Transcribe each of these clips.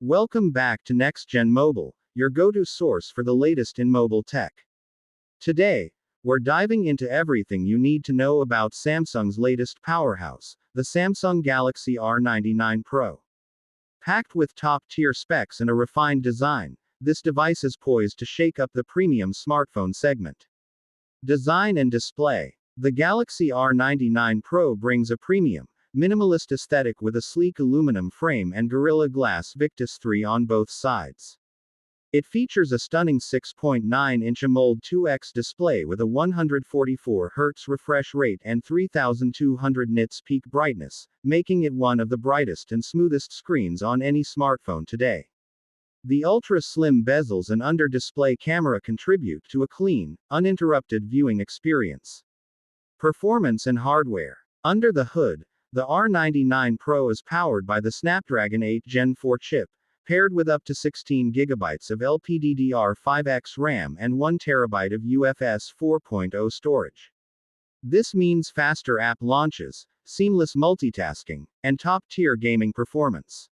Welcome back to Next Gen Mobile, your go-to source for the latest in mobile tech. Today, we're diving into everything you need to know about Samsung's latest powerhouse, the Samsung Galaxy R99 Pro. Packed with top-tier specs and a refined design, this device is poised to shake up the premium smartphone segment. Design and display. The Galaxy R99 Pro brings a premium, minimalist aesthetic with a sleek aluminum frame and Gorilla Glass Victus 3 on both sides. It features a stunning 6.9-inch AMOLED 2X display with a 144 Hz refresh rate and 3200 nits peak brightness, making it one of the brightest and smoothest screens on any smartphone today. The ultra-slim bezels and under-display camera contribute to a clean, uninterrupted viewing experience. Performance and hardware. Under the hood, the R99 Pro is powered by the Snapdragon 8 Gen 4 chip, paired with up to 16 GB of LPDDR5X RAM and 1 TB of UFS 4.0 storage. This means faster app launches, seamless multitasking, and top-tier gaming performance.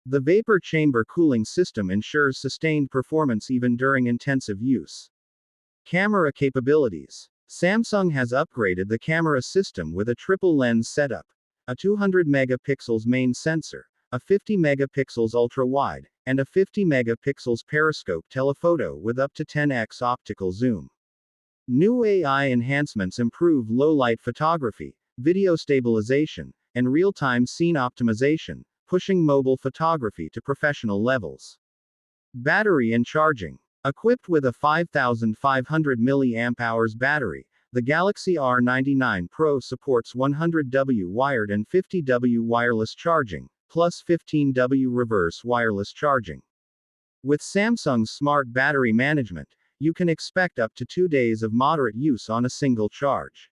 The vapor chamber cooling system ensures sustained performance even during intensive use. Camera capabilities. Samsung has upgraded the camera system with a triple lens setup, a 200 megapixels main sensor, a 50 megapixels ultra-wide, and a 50 megapixels periscope telephoto with up to 10x optical zoom. New AI enhancements improve low-light photography, video stabilization, and real-time scene optimization, pushing mobile photography to professional levels. Battery and charging. Equipped with a 5500 mAh battery, the Galaxy R99 Pro supports 100W wired and 50W wireless charging, plus 15W reverse wireless charging. With Samsung's smart battery management, you can expect up to 2 days of moderate use on a single charge.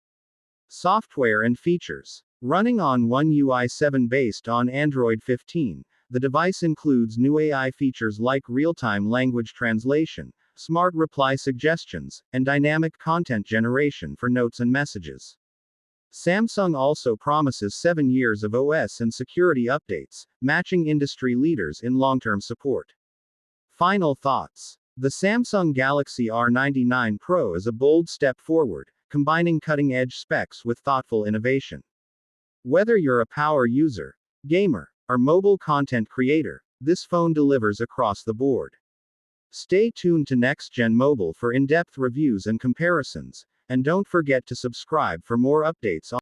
Software and features. Running on One UI 7 based on Android 15, the device includes new AI features like real-time language translation, smart reply suggestions, and dynamic content generation for notes and messages. Samsung also promises 7 years of OS and security updates, matching industry leaders in long-term support. Final thoughts. The Samsung Galaxy R99 Pro is a bold step forward, combining cutting-edge specs with thoughtful innovation. Whether you're a power user, gamer, or mobile content creator, this phone delivers across the board. Stay tuned to Next Gen Mobile for in-depth reviews and comparisons, and don't forget to subscribe for more updates on